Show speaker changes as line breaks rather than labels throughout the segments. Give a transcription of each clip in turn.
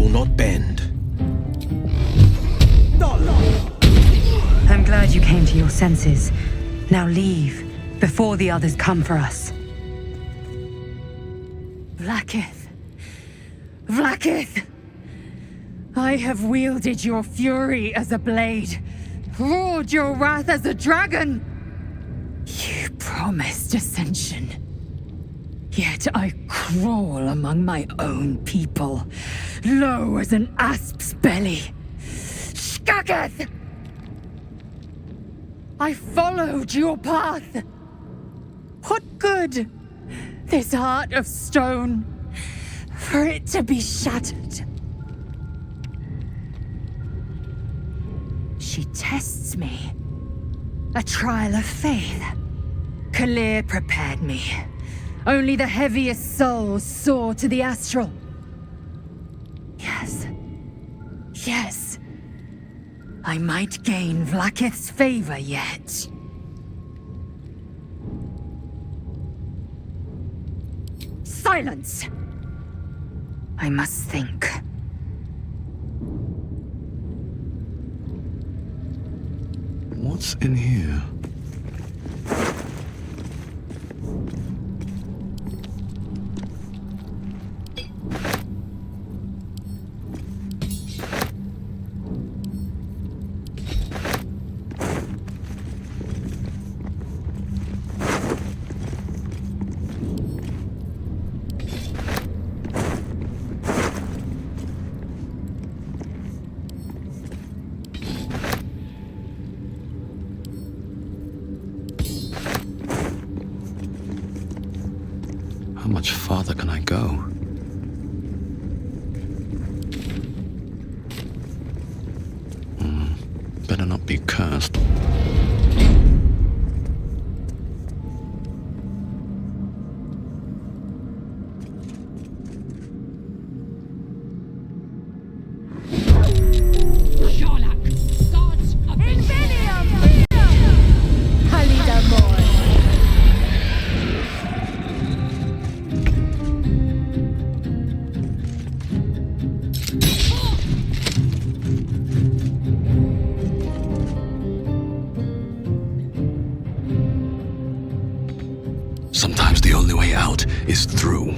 will not bend.
I'm glad you came to your senses. Now leave, before the others come for us. Vlaakith! Vlaakith! I have wielded your fury as a blade, roared your wrath as a dragon! You promised ascension. Yet I crawl among my own people, low as an asp's belly. Skaketh! I followed your path. What good? This heart of stone, for it to be shattered. She tests me. A trial of faith. Kalir prepared me. Only the heaviest souls soar to the astral. Yes. Yes. I might gain Vlaakith's favor yet. Silence! I must think.
What's in here? How much farther can I go? Better not be cursed. Sometimes the only way out is through.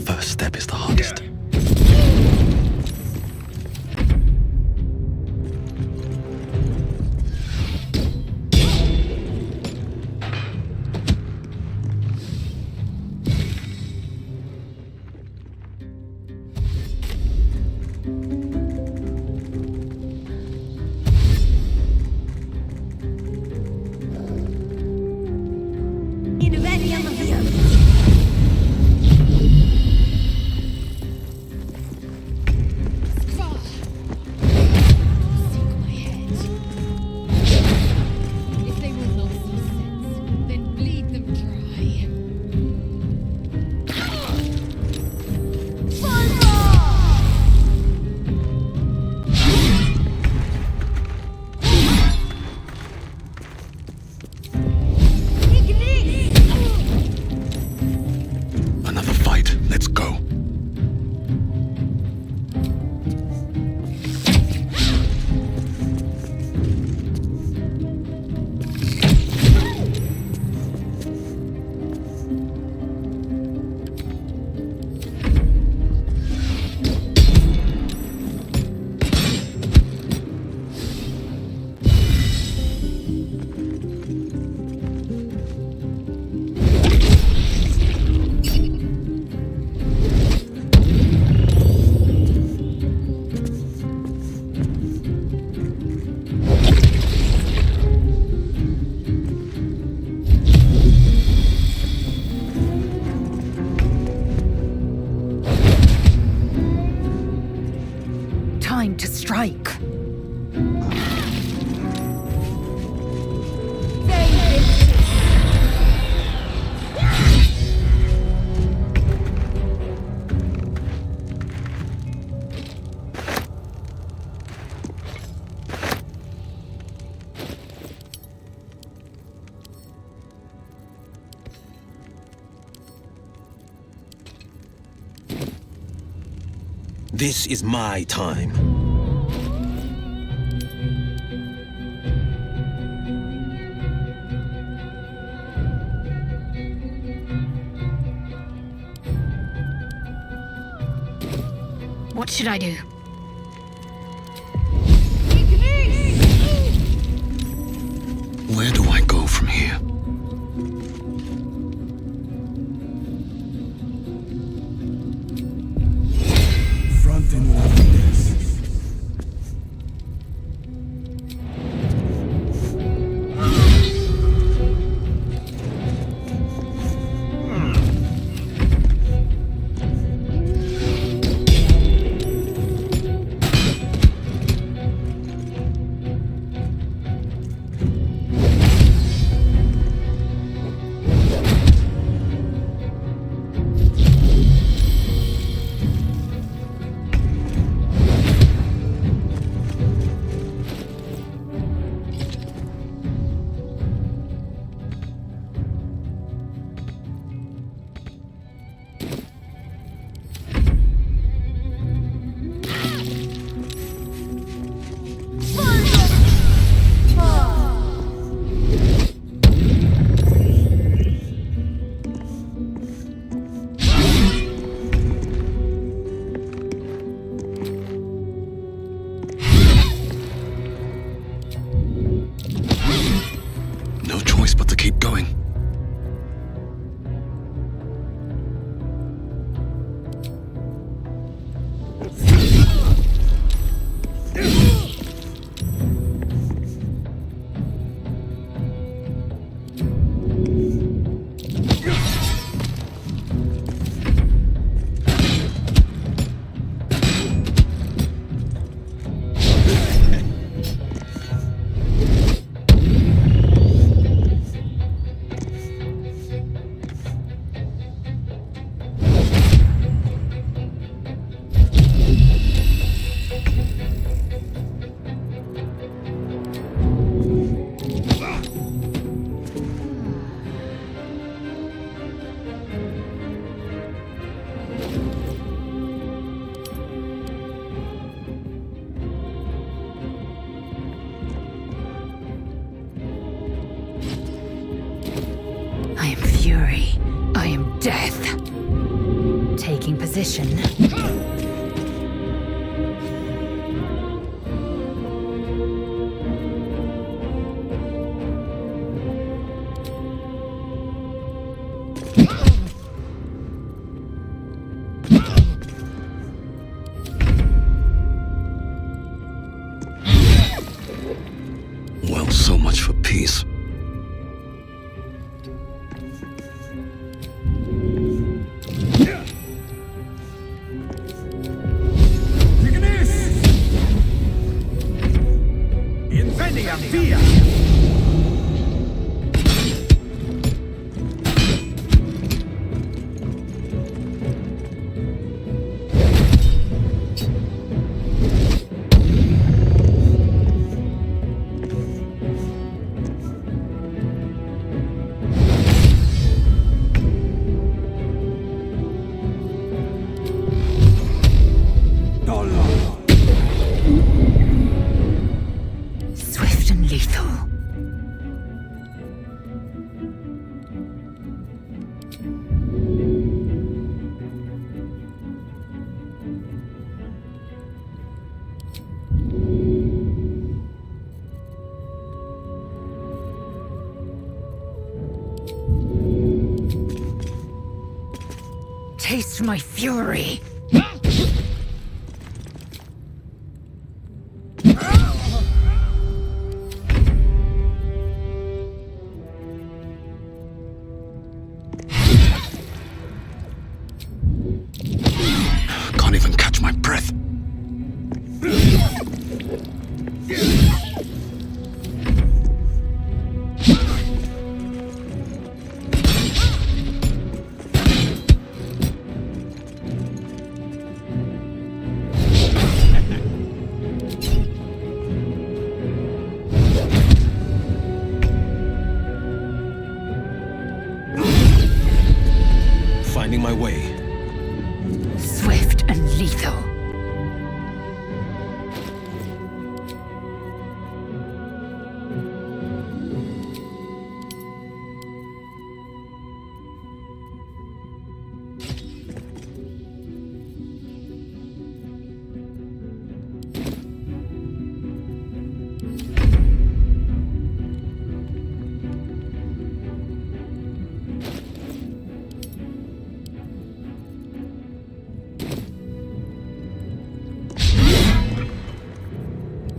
First step is the hardest.
Time to strike.
This is my time.
What should I do?
Where do I go from here?
Fronten Wilderness.
No choice but to keep going.
I am fury. I am death. Taking position.
Well, so much for peace.
Incendiam via!
Swift and lethal. Taste my fury.
Can't even catch my breath.
Finding my way.
Swift and lethal.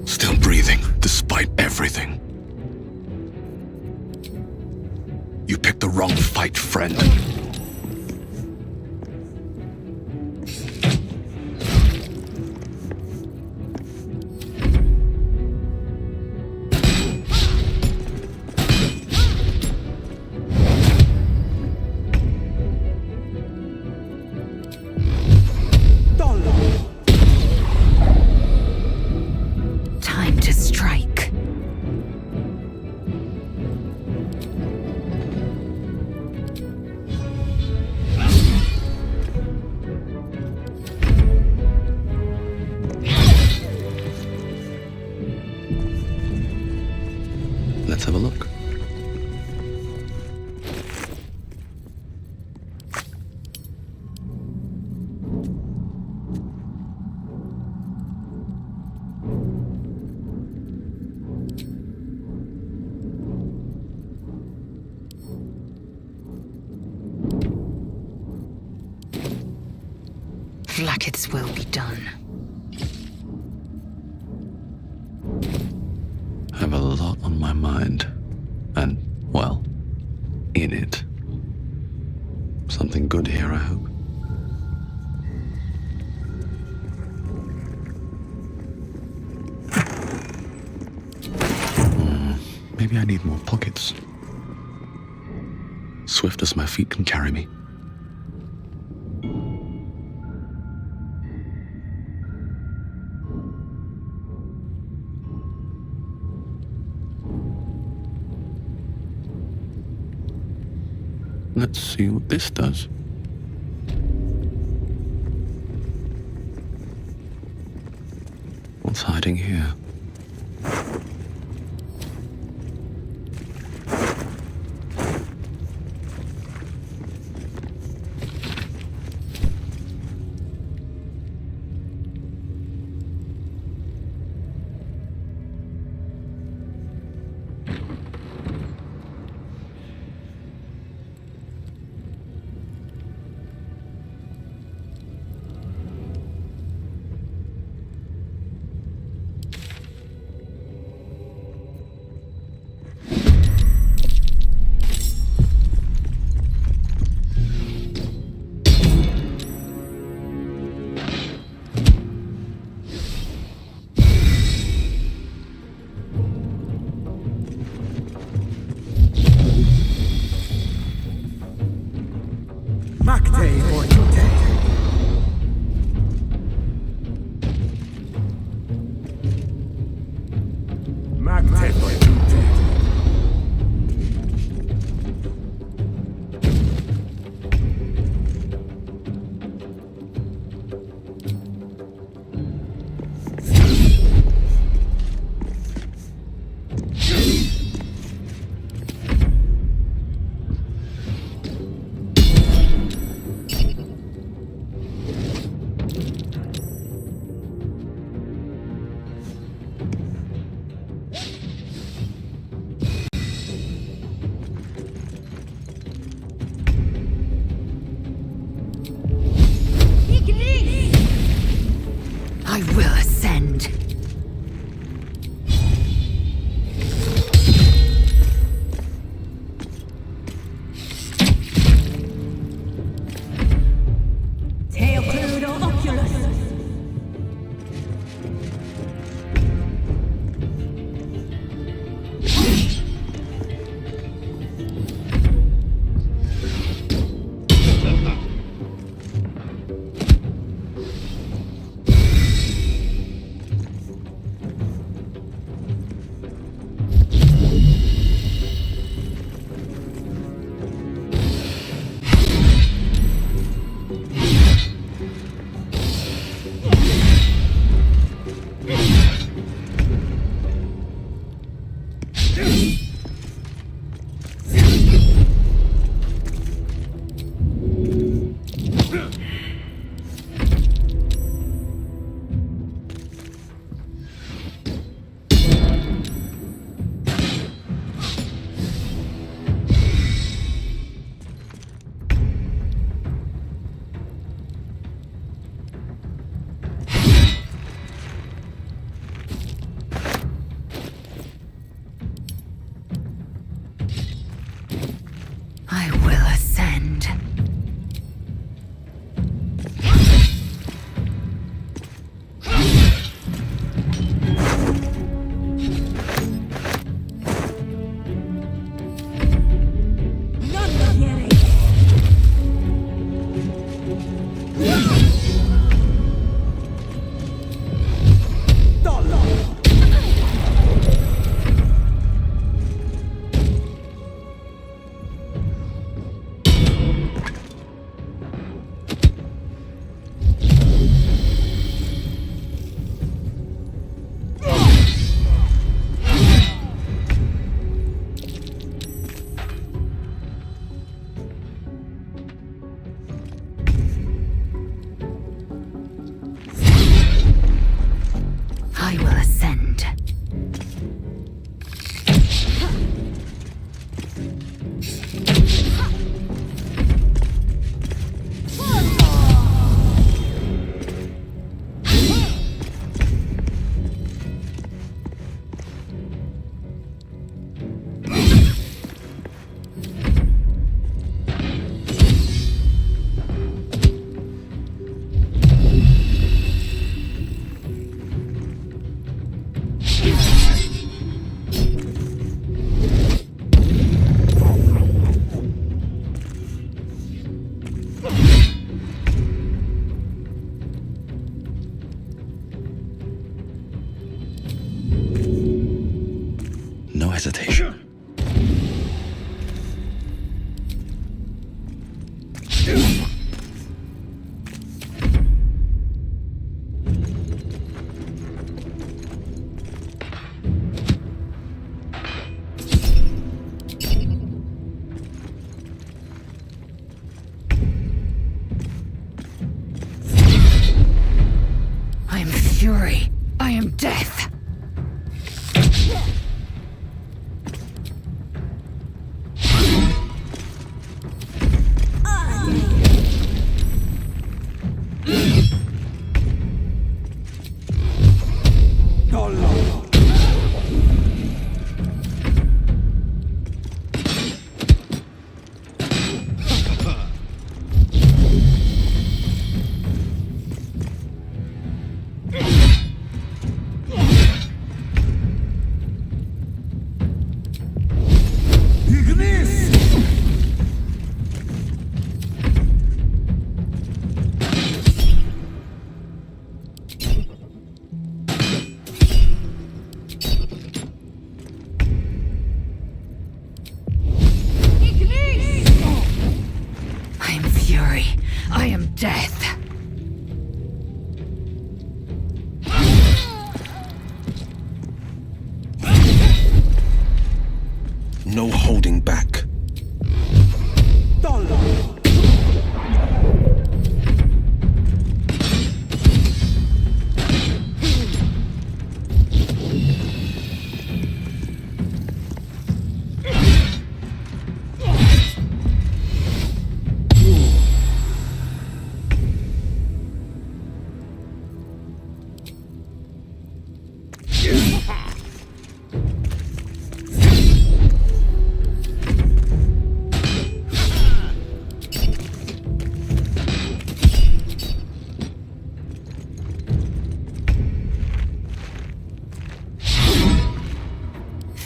Still breathing, despite everything. You picked the wrong fight, friend.
Time to strike.
Let's have a look.
Vlaakith's will be done.
Have a lot on my mind. And, well, in it. Something good here, I hope. Maybe I need more pockets. Swift as my feet can carry me. Let's see what this does. What's hiding here?
Macte Fortute. Macte Fortute.
I will ascend. Teocludo oculus.
hesitation.
I am fury. I am death. I am fury. I am death.
No holding back.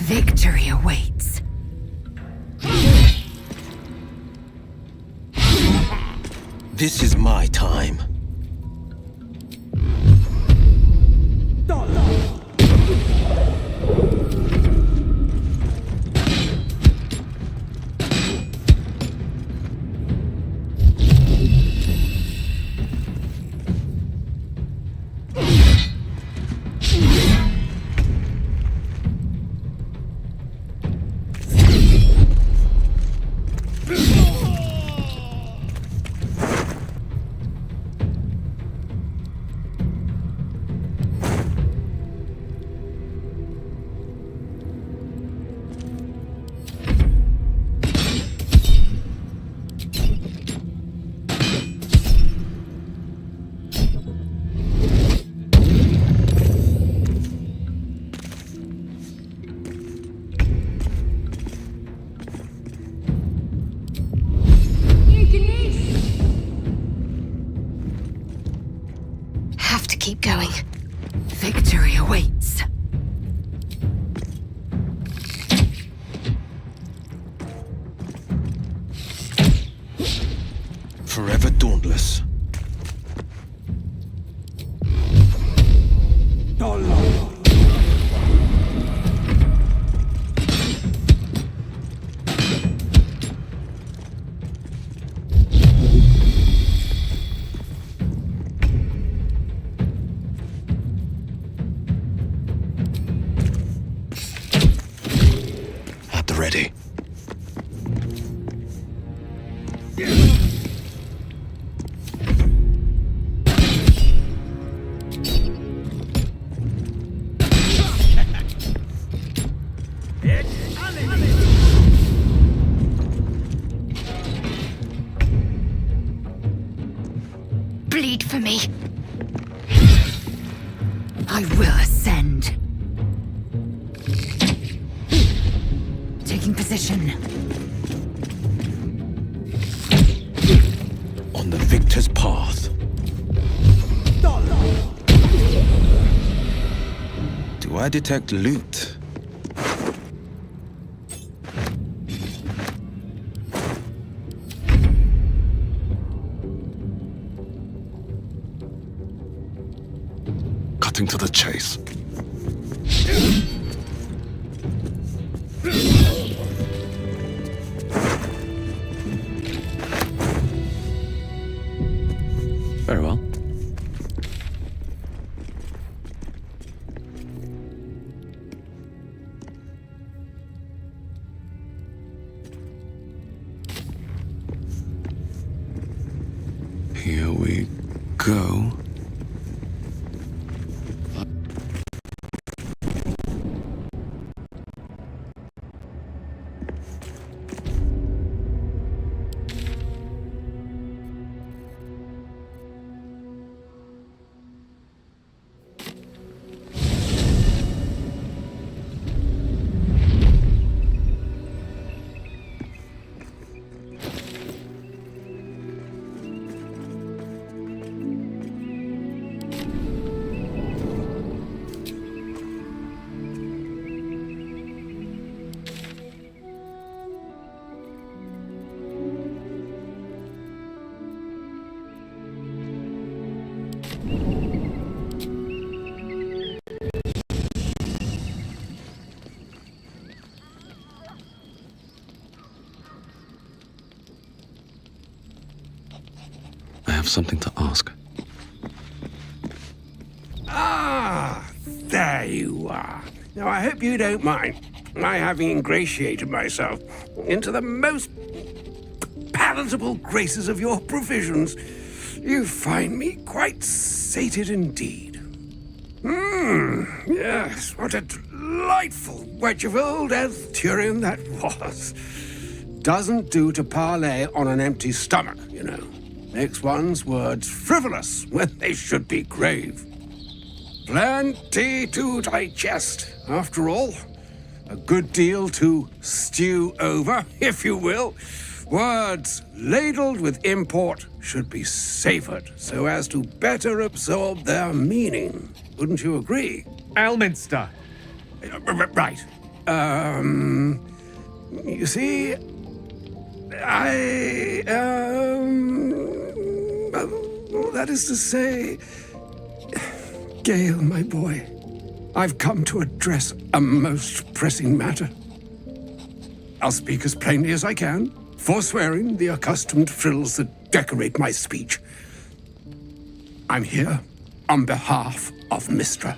Victory awaits.
This is my time.
Have to keep going. Victory awaits.
Forever dauntless.
At the ready.
Bleed for me. I will ascend. Taking position.
On the victor's path. Do I detect loot?
Cutting to the chase. go. I have something to ask.
Ah, there you are. Now, I hope you don't mind my having ingratiated myself into the most palatable graces of your provisions. You find me quite sated indeed. Yes, what a delightful wedge of old Arthurian that was. Doesn't do to parley on an empty stomach, you know. Makes one's words frivolous when they should be grave. Plenty to digest, after all. A good deal to stew over, if you will. Words ladled with import should be savored so as to better absorb their meaning. Wouldn't you agree?
Elminster.
Right. You see, that is to say, Gale, my boy, I've come to address a most pressing matter. I'll speak as plainly as I can, forswearing the accustomed frills that decorate my speech. I'm here on behalf of Mystra.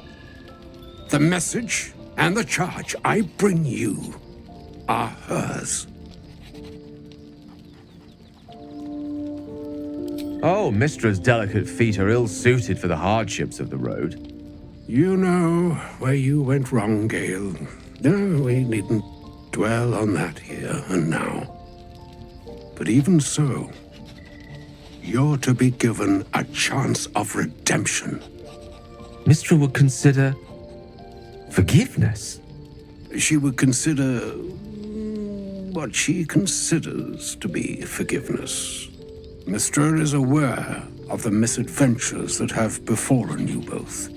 The message and the charge I bring you are hers.
Oh, Mistra's delicate feet are ill-suited for the hardships of the road.
You know where you went wrong, Gale. No, we needn't dwell on that here and now. But even so, you're to be given a chance of redemption.
Mistra would consider forgiveness.
She would consider what she considers to be forgiveness. Mystra is aware of the misadventures that have befallen you both.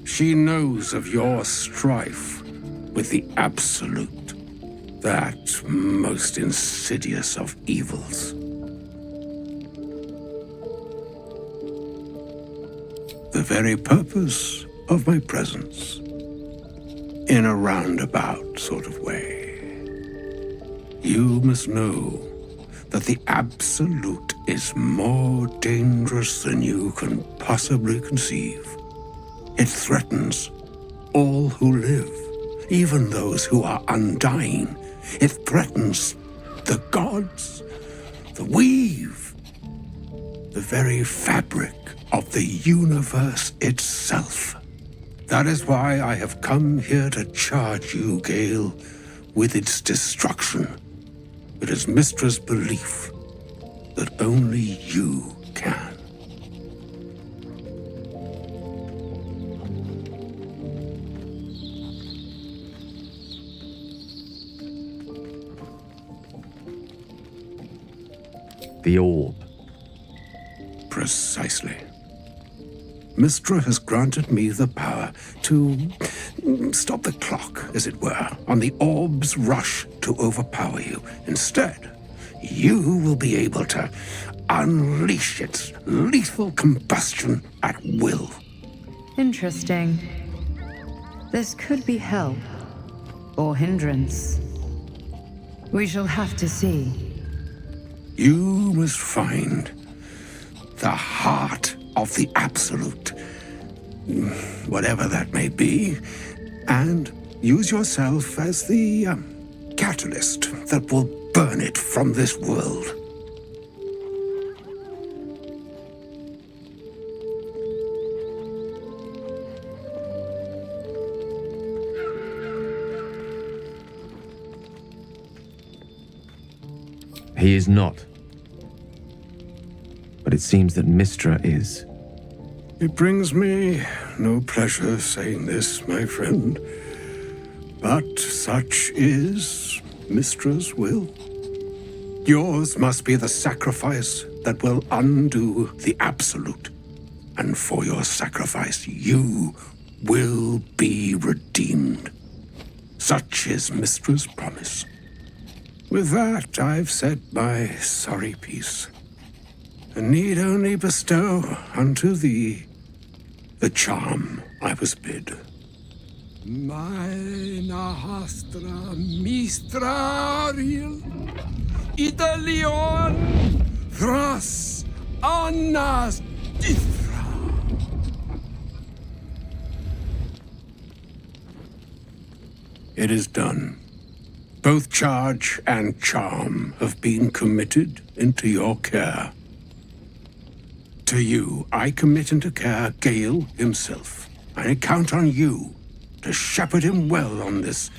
She knows of your strife with the Absolute, that most insidious of evils. The very purpose of my presence, in a roundabout sort of way. You must know that the Absolute is more dangerous than you can possibly conceive. It threatens all who live, even those who are undying. It threatens the gods, the weave, the very fabric of the universe itself. That is why I have come here to charge you, Gale, with its destruction. It is Mistra's belief that only you can.
The orb.
Precisely. Mystra has granted me the power to stop the clock, as it were, on the orb's rush to overpower you. Instead, you will be able to unleash its lethal combustion at will.
Interesting. This could be help or hindrance. We shall have to see.
You must find the heart of the Absolute, whatever that may be, and use yourself as the catalyst that will burn it from this world.
He is not. But it seems that Mystra is.
It brings me no pleasure saying this, my friend, but such is Mystra's will. Yours must be the sacrifice that will undo the absolute, and for your sacrifice you will be redeemed. Such is Mystra's promise. With that, I've said my sorry piece, and need only bestow unto thee the charm I was bid. Meine hastra mistraril, Idalion thras annas dithra. It is done. Both charge and charm have been committed into your care. To you, I commit into care Gale himself. I count on you to shepherd him well on this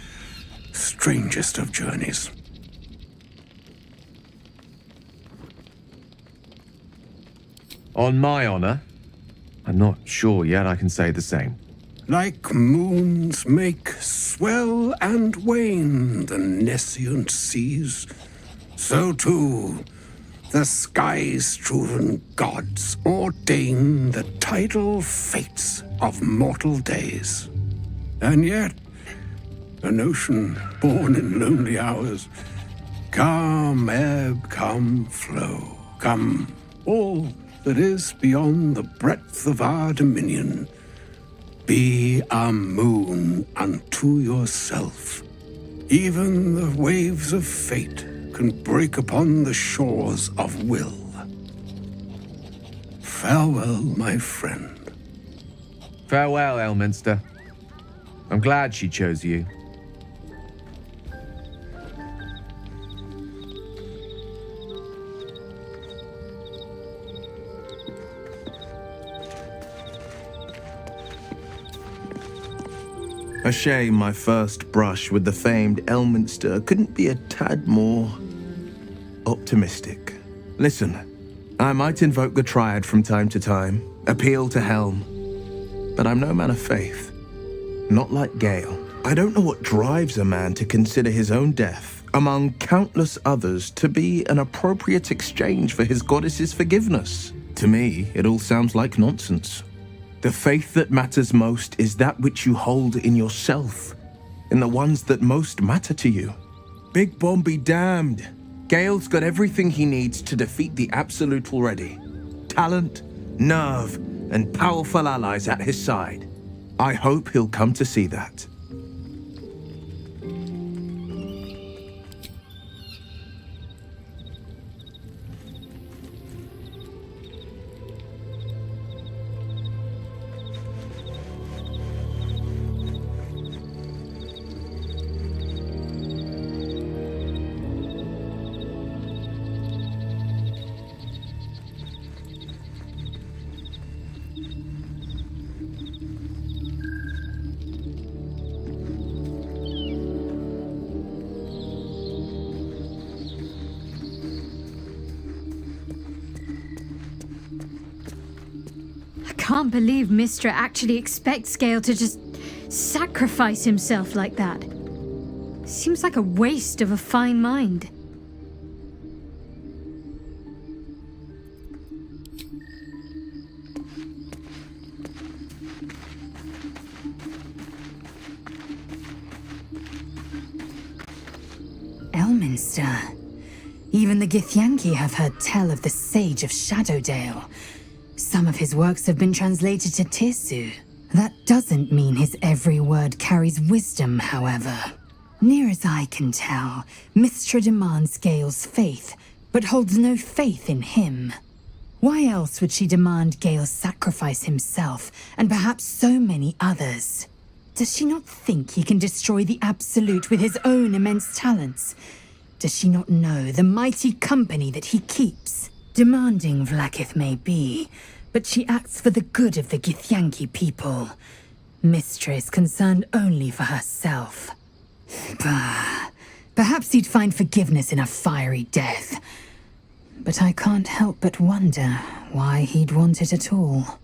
strangest of journeys.
On my honor, I'm not sure yet I can say the same.
Like moons make swell and wane the nescient seas, so too the sky-strewn gods ordain the tidal fates of mortal days. And yet, an ocean born in lonely hours, come ebb, come flow, come all that is beyond the breadth of our dominion. Be a moon unto yourself. Even the waves of fate can break upon the shores of will. Farewell, my friend.
Farewell, Elminster. I'm glad she chose you.
A shame my first brush with the famed Elminster couldn't be a tad more optimistic. Listen, I might invoke the Triad from time to time, appeal to Helm, but I'm no man of faith. Not like Gale. I don't know what drives a man to consider his own death, among countless others, to be an appropriate exchange for his goddess's forgiveness. To me, it all sounds like nonsense. The faith that matters most is that which you hold in yourself, in the ones that most matter to you. Big Bomb be damned. Gale's got everything he needs to defeat the Absolute already. Talent, nerve, and powerful allies at his side. I hope he'll come to see that.
I can't believe Mystra actually expects Gale to just sacrifice himself like that. Seems like a waste of a fine mind. Elminster. Even the Githyanki have heard tell of the Sage of Shadowdale. Some of his works have been translated to Tirsu. That doesn't mean his every word carries wisdom, however. Near as I can tell, Mystra demands Gale's faith, but holds no faith in him. Why else would she demand Gale sacrifice himself, and perhaps so many others? Does she not think he can destroy the Absolute with his own immense talents? Does she not know the mighty company that he keeps? Demanding Vlaakith may be, but she acts for the good of the Githyanki people. Mystra is concerned only for herself. Bah, Perhaps he'd find forgiveness in a fiery death. But I can't help but wonder why he'd want it at all.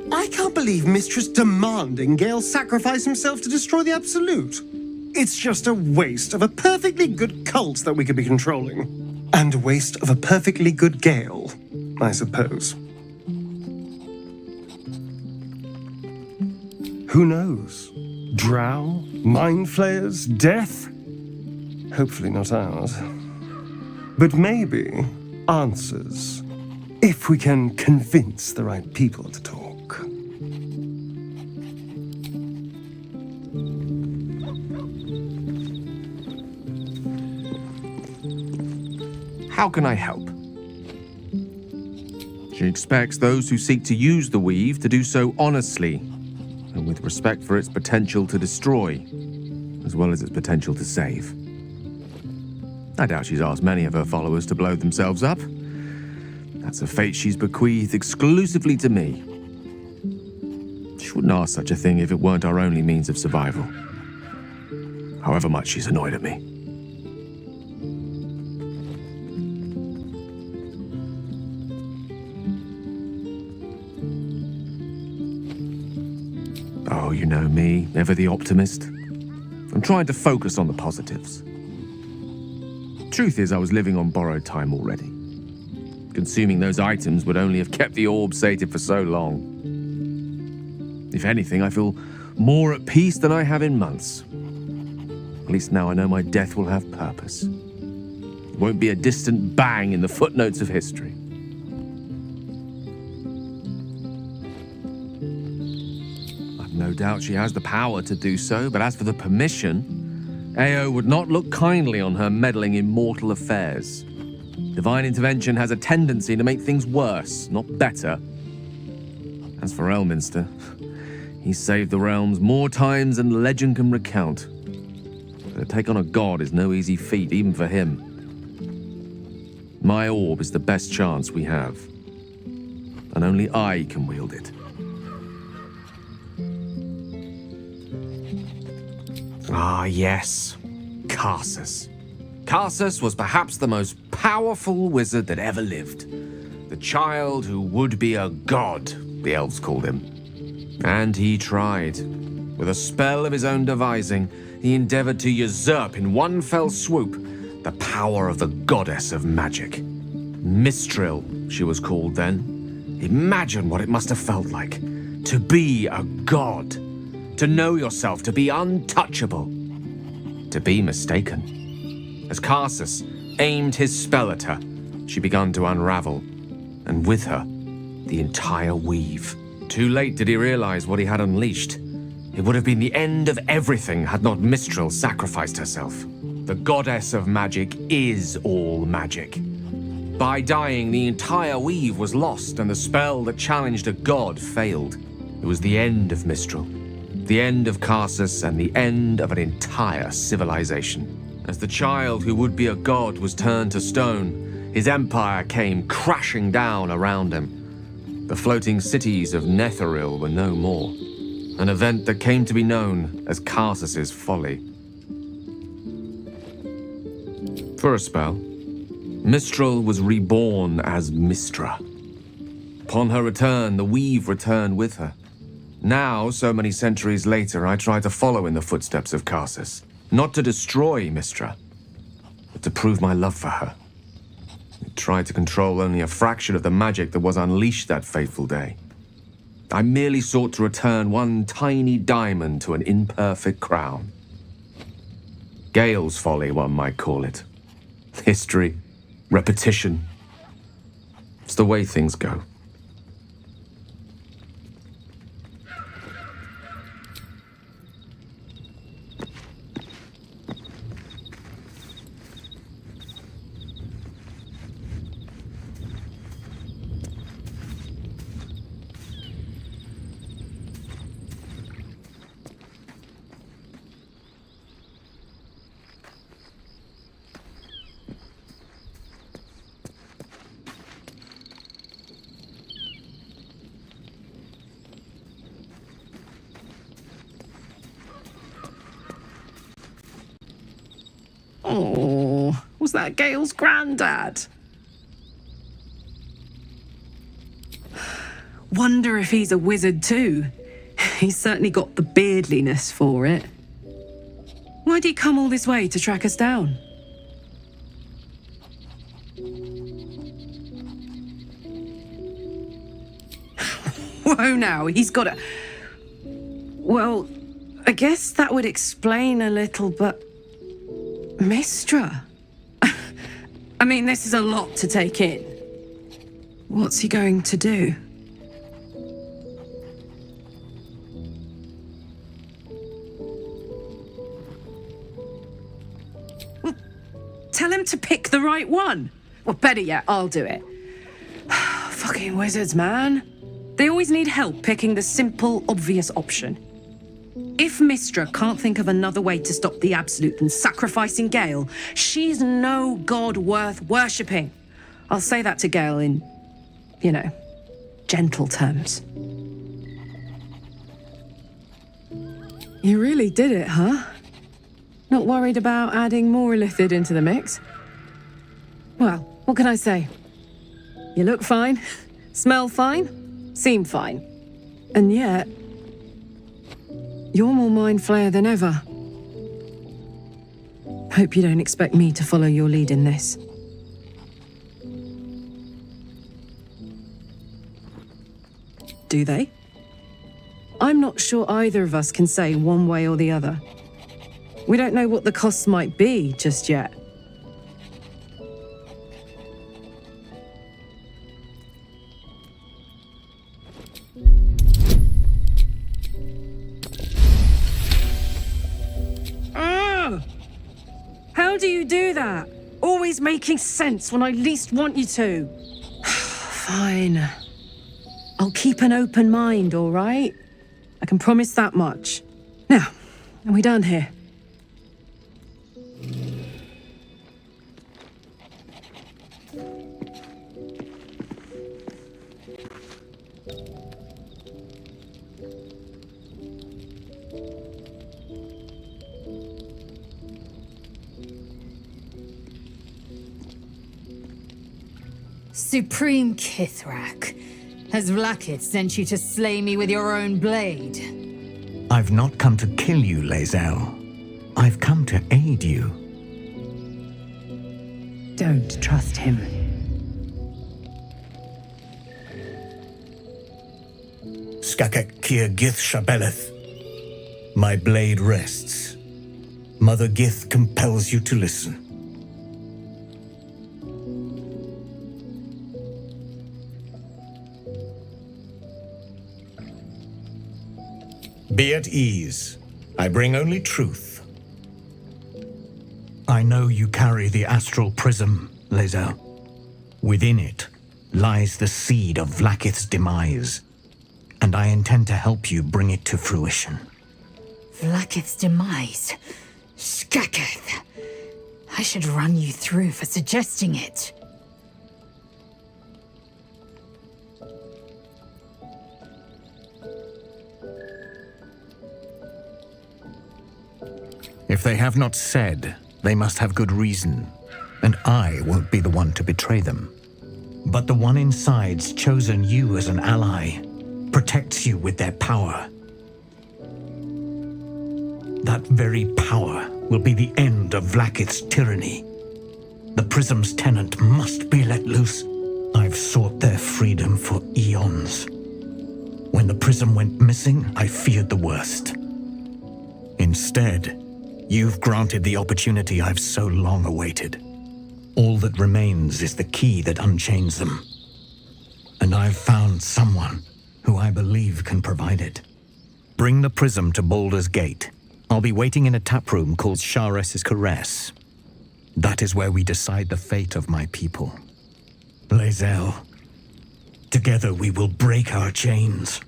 I can't believe Mistress demanding Gale sacrifice himself to destroy the Absolute. It's just a waste of a perfectly good cult that we could be controlling. And a waste of a perfectly good Gale, I suppose. Who knows? Drow? Mind flayers? Death? Hopefully not ours. But maybe answers. If we can convince the right people to talk.
How can I help? She expects those who seek to use the weave to do so honestly and with respect for its potential to destroy, as well as its potential to save. I doubt she's asked many of her followers to blow themselves up. That's a fate she's bequeathed exclusively to me. She wouldn't ask such a thing if it weren't our only means of survival. However much she's annoyed at me. Oh, you know me, ever the optimist. I'm trying to focus on the positives. Truth is, I was living on borrowed time already. Consuming those items would only have kept the orb sated for so long. If anything, I feel more at peace than I have in months. At least now I know my death will have purpose. It won't be a distant bang in the footnotes of history. I've no doubt she has the power to do so, but as for the permission, Ao would not look kindly on her meddling in mortal affairs. Divine intervention has a tendency to make things worse, not better. As for Elminster, he saved the realms more times than legend can recount. But to take on a god is no easy feat, even for him. My orb is the best chance we have, and only I can wield it. Ah, yes. Karsus. Karsus was perhaps the most powerful wizard that ever lived. The child who would be a god, the elves called him. And he tried. With a spell of his own devising, he endeavored to usurp in one fell swoop the power of the goddess of magic. Mistral, she was called then. Imagine what it must have felt like to be a god. To know yourself, to be untouchable. To be mistaken. As Karsus aimed his spell at her, she began to unravel, and with her, the entire weave. Too late did he realize what he had unleashed. It would have been the end of everything had not Mistral sacrificed herself. The goddess of magic is all magic. By dying, the entire weave was lost, and the spell that challenged a god failed. It was the end of Mistral, the end of Karsus, and the end of an entire civilization. As the child who would be a god was turned to stone, his empire came crashing down around him. The floating cities of Netheril were no more, an event that came to be known as Karsus's folly. For a spell, Mistral was reborn as Mistra. Upon her return, the weave returned with her. Now, so many centuries later, I try to follow in the footsteps of Karsus. Not to destroy Mistra, but to prove my love for her. I tried to control only a fraction of the magic that was unleashed that fateful day. I merely sought to return one tiny diamond to an imperfect crown. Gale's folly, one might call it. History, repetition. It's the way things go.
Oh, was that Gale's granddad? Wonder if he's a wizard too. He's certainly got the beardliness for it. Why'd he come all this way to track us down? Whoa now, he's got a... Well, I guess that would explain a little, but... Mistra? I mean, this is a lot to take in. What's he going to do? Well, tell him to pick the right one. Well, better yet, I'll do it. Fucking wizards, man. They always need help picking the simple, obvious option. If Mistra can't think of another way to stop the Absolute than sacrificing Gale, she's no god worth worshipping. I'll say that to Gale in, you know, gentle terms. You really did it, huh? Not worried about adding more illithid into the mix? Well, what can I say? You look fine, smell fine, seem fine. And yet, you're more mind flayer than ever. Hope you don't expect me to follow your lead in this. Do they? I'm not sure either of us can say one way or the other. We don't know what the costs might be just yet. How do you do that? Always making sense when I least want you to. Fine. I'll keep an open mind, all right? I can promise that much. Now, are we done here?
Supreme Kithrak, has Vlakith sent you to slay me with your own blade?
I've not come to kill you, Lae'zel. I've come to aid you.
Don't trust him.
Skakek Kier Gith Shabeleth. My blade rests. Mother Gith compels you to listen. Be at ease. I bring only truth. I know you carry the astral prism, Lae'zel. Within it lies the seed of Vlakith's demise, and I intend to help you bring it to fruition.
Vlakith's demise? Skaketh! I should run you through for suggesting it.
If they have not said, they must have good reason, and I won't be the one to betray them. But the one inside's chosen you as an ally, protects you with their power. That very power will be the end of Vlakith's tyranny. The Prism's tenant must be let loose. I've sought their freedom for eons. When the Prism went missing, I feared the worst. Instead, you've granted the opportunity I've so long awaited. All that remains is the key that unchains them. And I've found someone who I believe can provide it. Bring the Prism to Baldur's Gate. I'll be waiting in a taproom called Shares's Caress. That is where we decide the fate of my people. Lae'zel, together we will break our chains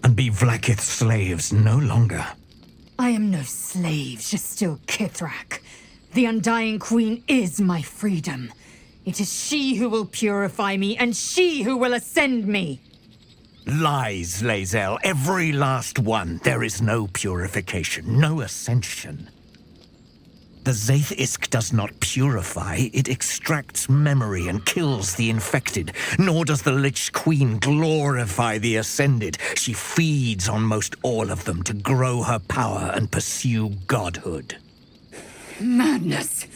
and be Vlakith's slaves no longer.
I am no slave, just still Kithrak. The Undying Queen is my freedom. It is she who will purify me, and she who will ascend me.
Lies, Lae'zel, every last one. There is no purification, no ascension. The Zaith-Isk does not purify, it extracts memory and kills the infected. Nor does the Lich Queen glorify the Ascended. She feeds on most all of them to grow her power and pursue godhood.
Madness!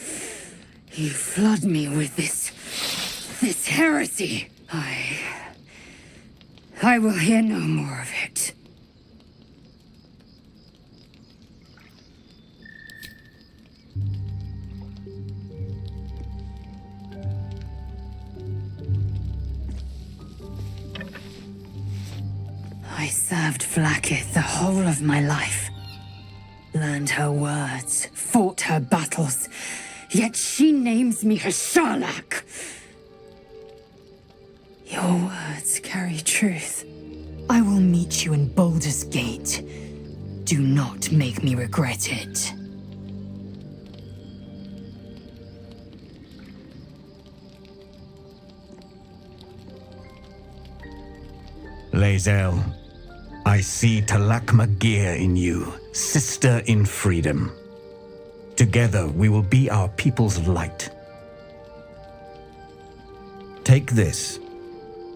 You flood me with this heresy. I will hear no more of it. I served Vlaakith the whole of my life. Learned her words, fought her battles, yet she names me her Sharlak. Your words carry truth. I will meet you in Baldur's Gate. Do not make me regret it.
Lae'zel, I see Talak Magir in you, sister in freedom. Together we will be our people's light. Take this.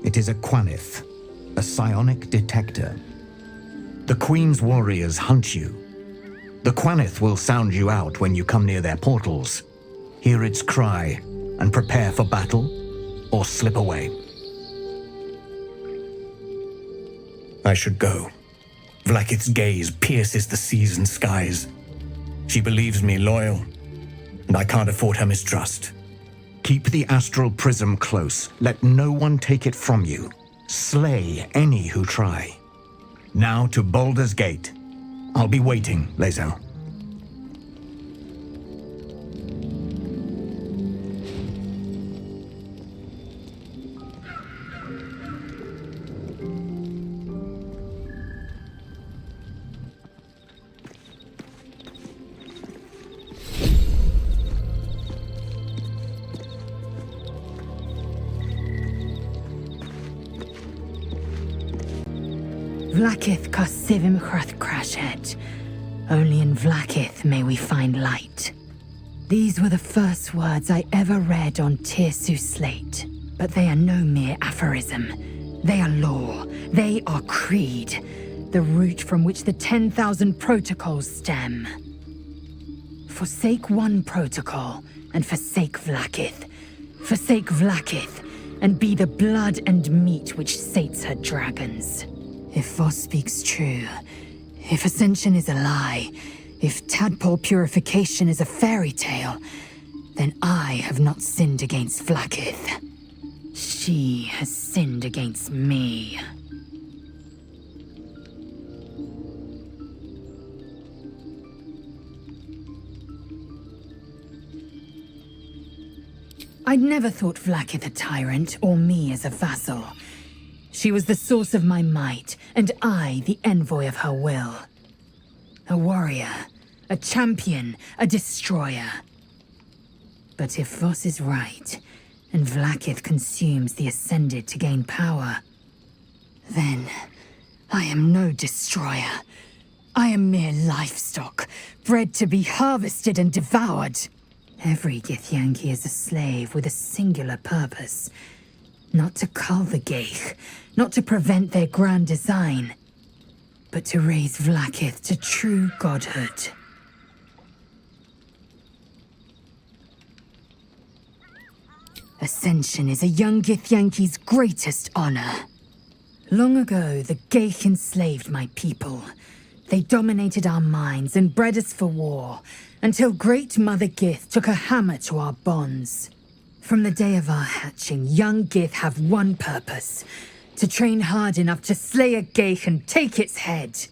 It is a Quanith, a psionic detector. The Queen's warriors hunt you. The Quanith will sound you out when you come near their portals. Hear its cry and prepare for battle, or slip away. I should go. Vlaakith's gaze pierces the seas and skies. She believes me loyal, and I can't afford her mistrust. Keep the astral prism close. Let no one take it from you. Slay any who try. Now to Baldur's Gate. I'll be waiting, Lae'zel.
Vlaakith Kosivim Chrath Crashet. Only in Vlaakith may we find light. These were the first words I ever read on Tirsu's slate, but they are no mere aphorism. They are law. They are creed, the root from which the 10,000 protocols stem. Forsake one protocol, and forsake Vlaakith. Forsake Vlaakith, and be the blood and meat which sates her dragons. If Voss speaks true, if Ascension is a lie, if tadpole purification is a fairy tale, then I have not sinned against Vlaakith. She has sinned against me. I'd never thought Vlaakith a tyrant, or me as a vassal. She was the source of my might, and I the envoy of her will. A warrior, a champion, a destroyer. But if Voss is right, and Vlaakith consumes the Ascended to gain power, then I am no destroyer. I am mere livestock, bred to be harvested and devoured. Every Githyanki is a slave with a singular purpose. Not to cull the Geich, not to prevent their grand design, but to raise Vlaakith to true godhood. Ascension is a young Githyanki's greatest honor. Long ago, the Geich enslaved my people. They dominated our minds and bred us for war, until Great Mother Gith took a hammer to our bonds. From the day of our hatching, young Gith have one purpose: to train hard enough to slay a Geich and take its head.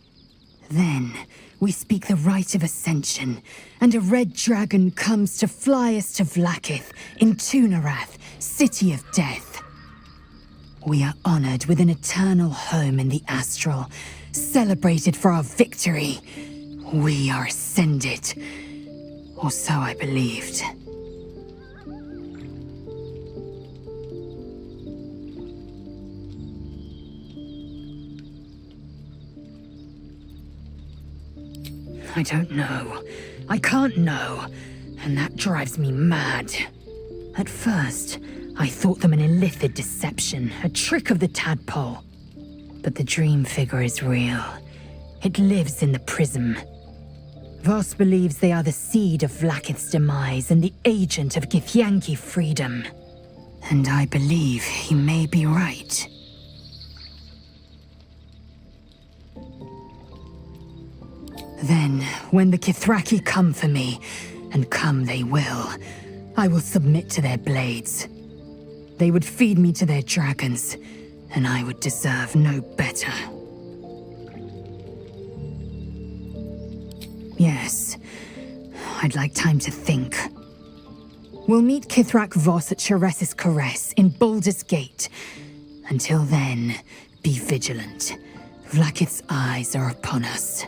Then, we speak the rite of Ascension, and a red dragon comes to fly us to Vlaakith in Tunarath, City of Death. We are honored with an eternal home in the Astral, celebrated for our victory. We are ascended. Or so I believed. I don't know. I can't know. And that drives me mad. At first, I thought them an illithid deception, a trick of the tadpole. But the dream figure is real. It lives in the prism. Voss believes they are the seed of Vlaakith's demise and the agent of Githyanki freedom. And I believe he may be right. Then, when the Kithraki come for me, and come they will, I will submit to their blades. They would feed me to their dragons, and I would deserve no better. Yes, I'd like time to think. We'll meet Kithrak Voss at Chares's Caress in Baldur's Gate. Until then, be vigilant. Vlaakith's eyes are upon us.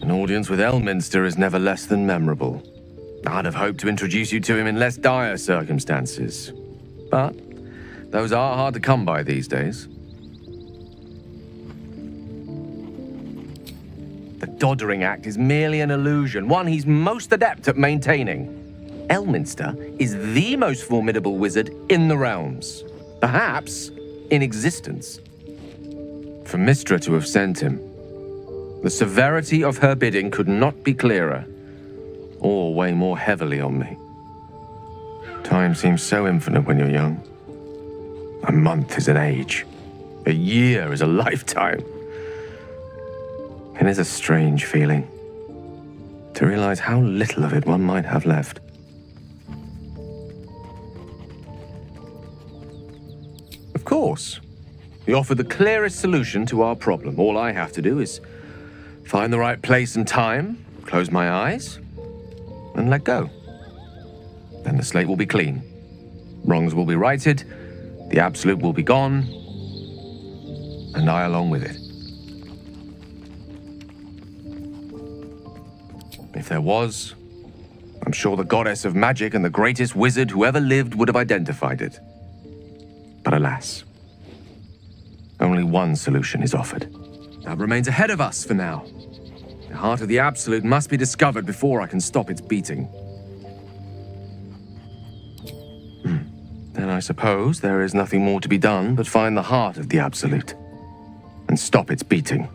An audience with Elminster is never less than memorable. I'd have hoped to introduce you to him in less dire circumstances. But those are hard to come by these days. The Doddering Act is merely an illusion, one he's most adept at maintaining. Elminster is the most formidable wizard in the realms, perhaps in existence. For Mystra to have sent him, the severity of her bidding could not be clearer, or weigh more heavily on me. Time seems so infinite when you're young. A month is an age. A year is a lifetime. It is a strange feeling to realize how little of it one might have left. Of course, you offer the clearest solution to our problem. All I have to do is find the right place and time, close my eyes, and let go. Then the slate will be clean. Wrongs will be righted, the absolute will be gone, and I along with it. If there was, I'm sure the goddess of magic and the greatest wizard who ever lived would have identified it. But alas, only one solution is offered. That remains ahead of us for now. The heart of the Absolute must be discovered before I can stop its beating. Then I suppose there is nothing more to be done but find the heart of the Absolute and stop its beating.